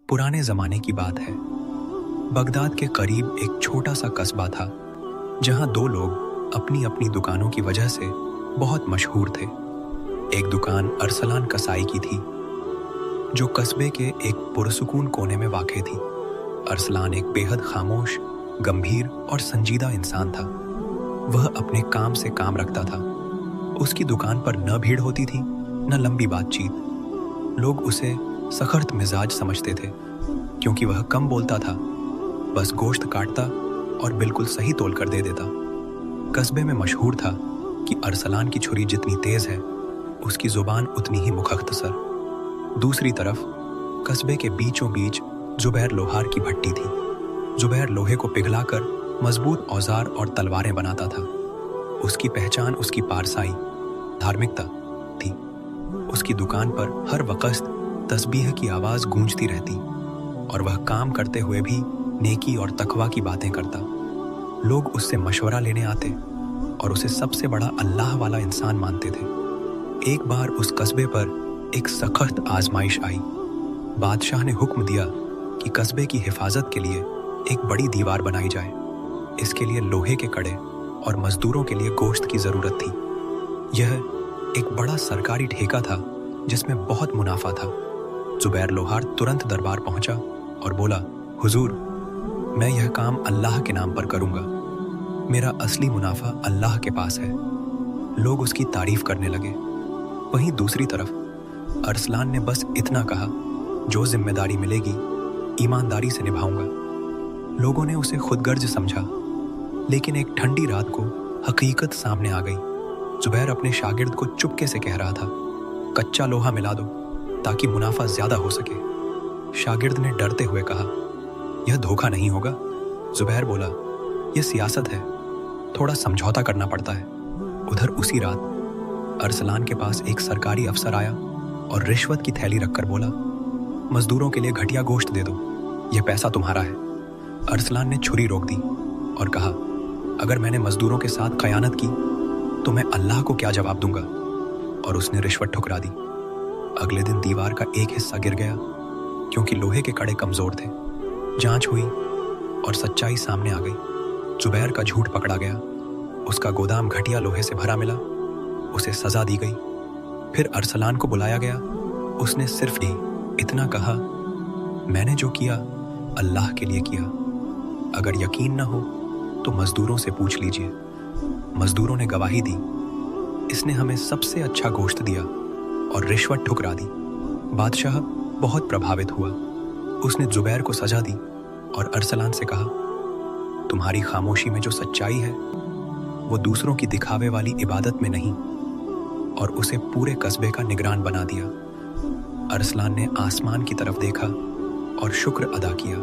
पुराने ज़माने की बात है। बगदाद के करीब एक छोटा सा कस्बा था, जहां दो लोग अपनी अपनी दुकानों की वजह से बहुत मशहूर थे। एक दुकान अरसलान कसाई की थी, जो कस्बे के एक पुरसुकून कोने में वाक़े थी। अरसलान एक बेहद खामोश, गंभीर और संजीदा इंसान था। वह अपने काम से काम रखता था। उसकी दुकान पर न भीड़ होती थी, न लंबी बातचीत। लोग उसे सख्त मिजाज समझते थे, क्योंकि वह कम बोलता था, बस गोश्त काटता और बिल्कुल सही तोल कर दे देता। कस्बे में मशहूर था कि अरसलान की छुरी जितनी तेज है, उसकी जुबान उतनी ही मुख्तसर। दूसरी तरफ कस्बे के बीचों बीच जुबैर लोहार की भट्टी थी। जुबैर लोहे को पिघलाकर मजबूत औजार और तलवारें बनाता था। उसकी पहचान उसकी पारसाई, धार्मिकता थी। उसकी दुकान पर हर वक्त तस्बीह की आवाज़ गूंजती रहती, और वह काम करते हुए भी नेकी और तकवा की बातें करता। लोग उससे मशवरा लेने आते और उसे सबसे बड़ा अल्लाह वाला इंसान मानते थे। एक बार उस कस्बे पर एक सख्त आजमाइश आई। बादशाह ने हुक्म दिया कि कस्बे की हिफाजत के लिए एक बड़ी दीवार बनाई जाए। इसके लिए लोहे के कड़े और मजदूरों के लिए गोश्त की ज़रूरत थी। यह एक बड़ा सरकारी ठेका था, जिसमें बहुत मुनाफा था। जुबैर लोहार तुरंत दरबार पहुंचा और बोला, हुजूर, मैं यह काम अल्लाह के नाम पर करूंगा। मेरा असली मुनाफा अल्लाह के पास है। लोग उसकी तारीफ करने लगे। वहीं दूसरी तरफ अरसलान ने बस इतना कहा, जो जिम्मेदारी मिलेगी ईमानदारी से निभाऊंगा। लोगों ने उसे खुदगर्ज समझा, लेकिन एक ठंडी रात को हकीकत सामने आ गई। जुबैर अपने शागिर्द को चुपके से कह रहा था, कच्चा लोहा मिला दो ताकि मुनाफा ज्यादा हो सके। शागिर्द ने डरते हुए कहा, यह धोखा नहीं होगा। जुबैर बोला, यह सियासत है, थोड़ा समझौता करना पड़ता है। उधर उसी रात अरसलान के पास एक सरकारी अफसर आया और रिश्वत की थैली रखकर बोला, मजदूरों के लिए घटिया गोश्त दे दो, यह पैसा तुम्हारा है। अरसलान ने छुरी रोक दी और कहा, अगर मैंने मजदूरों के साथ खयानत की तो मैं अल्लाह को क्या जवाब दूंगा। और उसने रिश्वत ठुकरा दी। अगले दिन दीवार का एक हिस्सा गिर गया, क्योंकि लोहे के कड़े कमजोर थे। जांच हुई और सच्चाई सामने आ गई। जुबैर का झूठ पकड़ा गया। उसका गोदाम घटिया लोहे से भरा मिला। उसे सजा दी गई। फिर अरसलान को बुलाया गया। उसने सिर्फ इतना कहा, मैंने जो किया अल्लाह के लिए किया। अगर यकीन न हो तो मजदूरों से पूछ लीजिए। मजदूरों ने गवाही दी, इसने हमें सबसे अच्छा गोश्त दिया और रिश्वत ठुकरा दी। बादशाह बहुत प्रभावित हुआ। उसने जुबैर को सजा दी और अरसलान से कहा, तुम्हारी खामोशी में जो सच्चाई है वो दूसरों की दिखावे वाली इबादत में नहीं। और उसे पूरे कस्बे का निगरान बना दिया। अरसलान ने आसमान की तरफ देखा और शुक्र अदा किया।